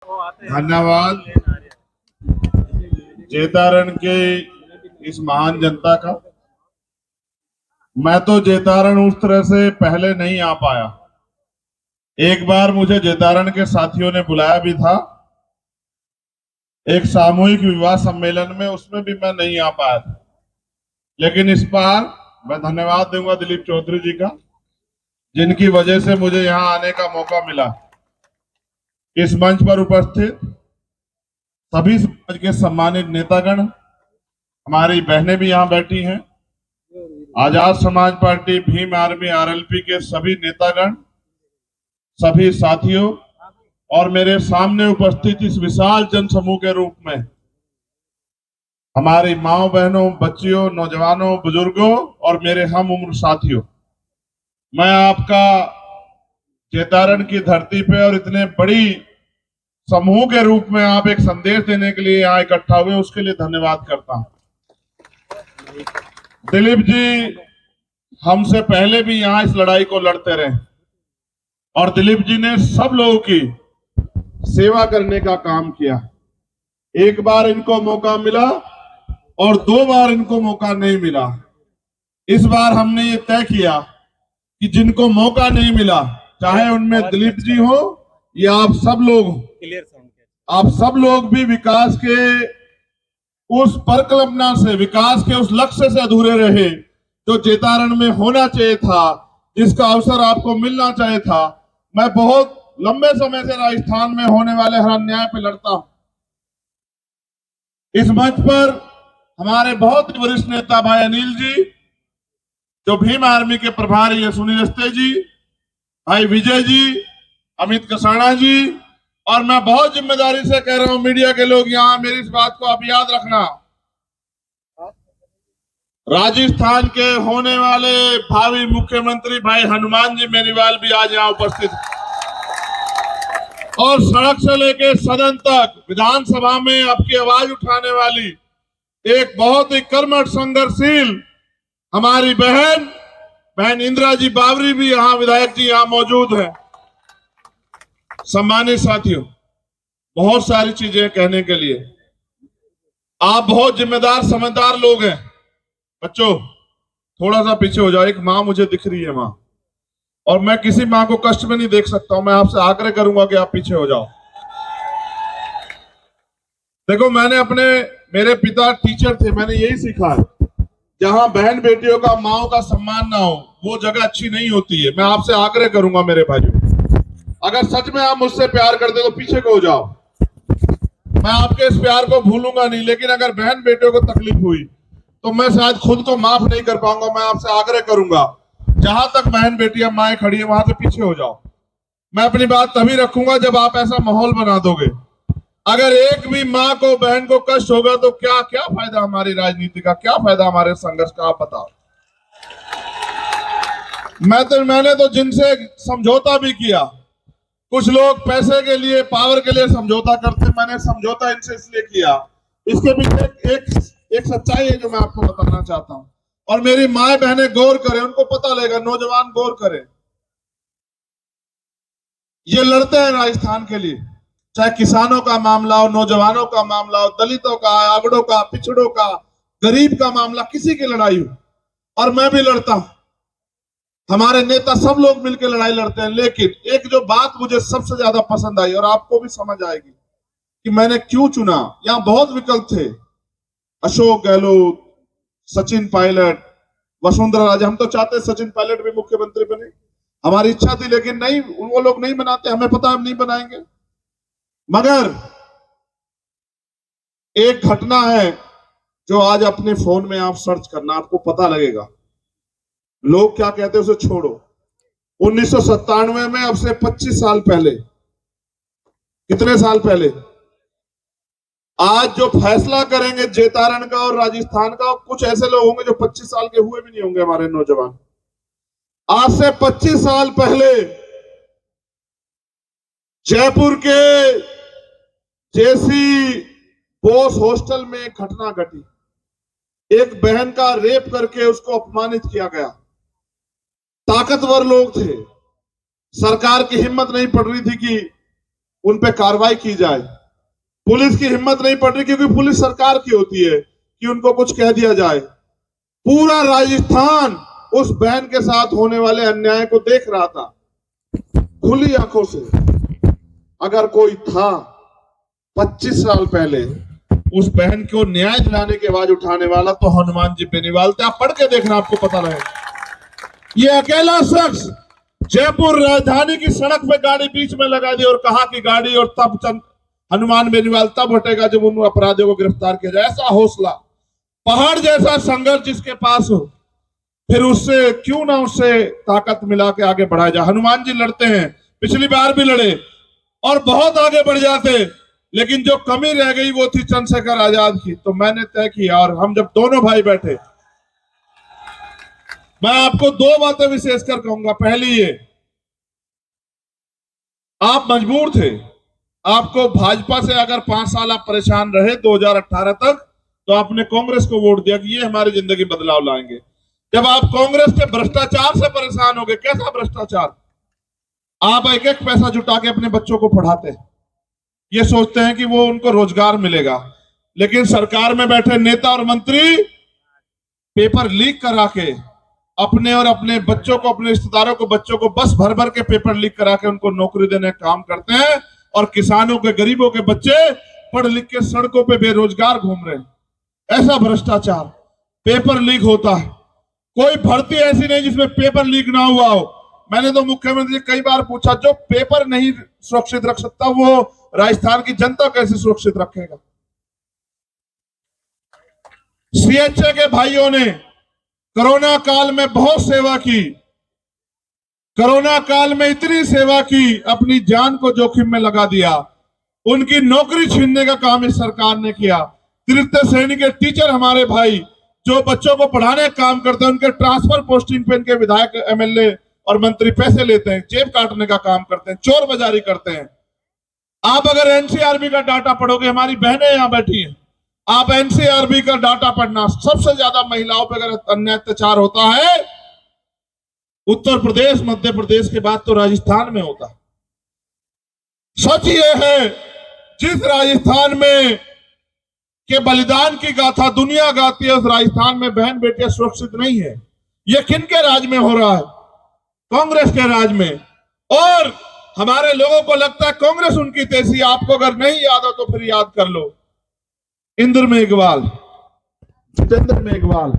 धन्यवाद जेतारण के इस महान जनता का। मैं तो जेतारण उस तरह से पहले नहीं आ पाया। एक बार मुझे जेतारण के साथियों ने बुलाया भी था एक सामूहिक विवाह सम्मेलन में, उसमें भी मैं नहीं आ पाया था। लेकिन इस बार मैं धन्यवाद दूंगा दिलीप चौधरी जी का, जिनकी वजह से मुझे यहाँ आने का मौका मिला। इस मंच पर उपस्थित सभी समाज के सम्मानित नेतागण, हमारी बहनें भी यहाँ बैठी हैं, Azad Samaj party, Bhim army, RLP के सभी नेतागण, सभी साथियों और मेरे सामने उपस्थित इस विशाल जनसमूह के रूप में हमारी माओ बहनों, बच्चियों, नौजवानों, बुजुर्गों और मेरे हम उम्र साथियों, मैं आपका जेतारण की धरती पे और इतने बड़ी समूह के रूप में आप एक संदेश देने के लिए यहाँ इकट्ठा हुए, उसके लिए धन्यवाद करता हूं। दिलीप जी हमसे पहले भी यहाँ इस लड़ाई को लड़ते रहे और दिलीप जी ने सब लोगों की सेवा करने का काम किया। एक बार इनको मौका मिला और दो बार इनको मौका नहीं मिला। इस बार हमने ये तय किया कि जिनको मौका नहीं मिला, चाहे उनमें दिलीप जी हो या आप सब लोग हो, आप सब लोग भी विकास के उस परिकल्पना से, विकास के उस लक्ष्य से अधूरे रहे जो जेतारण में होना चाहिए था, जिसका अवसर आपको मिलना चाहिए था। मैं बहुत लंबे समय से राजस्थान में होने वाले हर अन्याय पे लड़ता हूं। इस मंच पर हमारे बहुत ही वरिष्ठ नेता भाई अनिल जी, जो भीम आर्मी के प्रभारी है सुनील अस्ते जी, भाई विजय जी, अमित कसाना जी, और मैं बहुत जिम्मेदारी से कह रहा हूं मीडिया के लोग यहाँ, मेरी इस बात को आप याद रखना, राजस्थान के होने वाले भावी मुख्यमंत्री भाई हनुमान जी मेरीवाल भी आज यहाँ उपस्थित हैं और सड़क से लेकर सदन तक विधानसभा में आपकी आवाज उठाने वाली एक बहुत ही कर्मठ संघर्षशील हमारी बहन इंदिरा जी बावरी भी यहाँ, विधायक जी यहाँ मौजूद हैं। सम्मानित साथियों, बहुत सारी चीजें कहने के लिए, आप बहुत जिम्मेदार समझदार लोग हैं। बच्चों थोड़ा सा पीछे हो जाओ, एक माँ मुझे दिख रही है माँ, और मैं किसी माँ को कष्ट में नहीं देख सकता हूं, मैं आपसे आग्रह करूंगा कि आप पीछे हो जाओ। देखो मेरे पिता टीचर थे, मैंने यही सीखा है, जहां बहन बेटियों का, माओ का सम्मान ना हो वो जगह अच्छी नहीं होती है। मैं आपसे आग्रह करूंगा मेरे भाइयों, अगर सच में आप मुझसे प्यार करते तो पीछे को हो जाओ। मैं आपके इस प्यार को भूलूंगा नहीं, लेकिन अगर बहन बेटियों को तकलीफ हुई तो मैं शायद खुद को माफ नहीं कर पाऊंगा। मैं आपसे आग्रह करूंगा, जहां तक बहन बेटियां माएं खड़ी है वहां से पीछे हो जाओ। मैं अपनी बात तभी रखूंगा जब आप ऐसा माहौल बना दोगे। अगर एक भी माँ को, बहन को कष्ट होगा तो क्या क्या फायदा हमारी राजनीति का, क्या फायदा हमारे संघर्ष का, आप बताओ। मैंने तो जिनसे समझौता भी किया, कुछ लोग पैसे के लिए, पावर के लिए समझौता करते, मैंने समझौता इनसे इसलिए किया, इसके पीछे एक सच्चाई है जो मैं आपको बताना चाहता हूं। और मेरी माए बहनें गौर करें, उनको पता लगेगा, नौजवान गौर करें, ये लड़ते हैं राजस्थान के लिए, चाहे किसानों का मामला हो, नौजवानों का मामला हो, दलितों का, आगड़ों का, पिछड़ों का, गरीब का मामला, किसी की लड़ाई हो, और मैं भी लड़ता हूं, हमारे नेता सब लोग मिलकर लड़ाई लड़ते हैं। लेकिन एक जो बात मुझे सबसे ज्यादा पसंद आई और आपको भी समझ आएगी कि मैंने क्यों चुना, यहां बहुत विकल्प थे, अशोक गहलोत, सचिन पायलट, वसुंधरा राजे, हम तो चाहते सचिन पायलट भी मुख्यमंत्री बने, हमारी इच्छा थी, लेकिन नहीं, वो लोग नहीं बनाते, हमें पता हम नहीं बनाएंगे। मगर एक घटना है जो आज अपने फोन में आप सर्च करना, आपको पता लगेगा। लोग क्या कहते हैं उसे छोड़ो। 1997 में, अब से 25 साल पहले, कितने साल पहले, आज जो फैसला करेंगे जेतारण का और राजस्थान का, कुछ ऐसे लोग होंगे जो 25 साल के हुए भी नहीं होंगे, हमारे नौजवान। आज से 25 साल पहले जयपुर के जेसी बोस हॉस्टल में एक घटना घटी, एक बहन का रेप करके उसको अपमानित किया गया। ताकतवर लोग थे, सरकार की हिम्मत नहीं पड़ रही थी कि उन पे कार्रवाई की जाए। पुलिस की हिम्मत नहीं पड़ रही, क्योंकि पुलिस सरकार की होती है कि उनको कुछ कह दिया जाए। पूरा राजस्थान उस बहन के साथ होने वाले अन्याय को देख रहा था खुली आंखों से। अगर कोई था 25 साल पहले उस बहन को न्याय दिलाने की आवाज उठाने वाला, तो हनुमान जी बेनीवाल थे। आप पढ़ के देखना, आपको पता रहे। ये अकेला शख्स जयपुर राजधानी की सड़क पे गाड़ी बीच में लगा दी और कहा कि गाड़ी और तब हनुमान बेनीवाल तब हटेगा जब उन अपराधियों को गिरफ्तार किया जाए। ऐसा हौसला, पहाड़ जैसा संघर्ष जिसके पास हो, फिर उससे क्यों ना उससे ताकत मिला के आगे बढ़ाया जाए। हनुमान जी लड़ते हैं, पिछली बार भी लड़े और बहुत आगे बढ़ जाते, लेकिन जो कमी रह गई वो थी चंद्रशेखर आजाद की। तो मैंने तय किया, और हम जब दोनों भाई बैठे, मैं आपको दो बातें विशेषकर कहूंगा। पहली ये, आप मजबूर थे, आपको भाजपा से अगर 5 साल आप परेशान रहे 2018 तक, तो आपने कांग्रेस को वोट दिया कि ये हमारी जिंदगी बदलाव लाएंगे। जब आप कांग्रेस के भ्रष्टाचार से परेशान हो गए, कैसा भ्रष्टाचार, आप एक एक पैसा जुटा के अपने बच्चों को पढ़ाते, ये सोचते हैं कि वो उनको रोजगार मिलेगा, लेकिन सरकार में बैठे नेता और मंत्री पेपर लीक करा के अपने और अपने बच्चों को, अपने रिश्तेदारों को, बच्चों को बस भर भर के पेपर लीक करा के उनको नौकरी देने का काम करते हैं, और किसानों के, गरीबों के बच्चे पढ़ लिख के सड़कों पे बेरोजगार घूम रहे हैं। ऐसा भ्रष्टाचार, पेपर लीक होता है। कोई भर्ती ऐसी नहीं जिसमें पेपर लीक ना हुआ हो। मैंने तो मुख्यमंत्री से कई बार पूछा, जो पेपर नहीं सुरक्षित रख सकता वो राजस्थान की जनता कैसे सुरक्षित रखेगा। सीएचए के भाइयों ने कोरोना काल में बहुत सेवा की, कोरोना काल में इतनी सेवा की, अपनी जान को जोखिम में लगा दिया। उनकी नौकरी छीनने का काम इस सरकार ने किया। तृतीय श्रेणी के टीचर हमारे भाई जो बच्चों को पढ़ाने का काम करते हैं, उनके ट्रांसफर पोस्टिंग पे इनके विधायक, एमएलए और मंत्री पैसे लेते हैं, जेब काटने का काम करते हैं, चोर बाजारी करते हैं। आप अगर एनसीआरबी का डाटा पढ़ोगे, हमारी बहनें यहां बैठी हैं, आप एनसीआरबी का डाटा पढ़ना, सबसे ज्यादा महिलाओं पर अगर अन्याय अत्याचार होता है उत्तर प्रदेश, मध्य प्रदेश के बाद तो राजस्थान में होता है। सच ये है, जिस राजस्थान में के बलिदान की गाथा दुनिया गाती है, उस राजस्थान में बहन बेटियां सुरक्षित नहीं है। ये किनके राज में हो रहा है? कांग्रेस के राज में। और हमारे लोगों को लगता है कांग्रेस उनकी तेजी। आपको अगर नहीं याद हो तो फिर याद कर लो, इंद्र मेघवाल, जितेंद्र मेघवाल,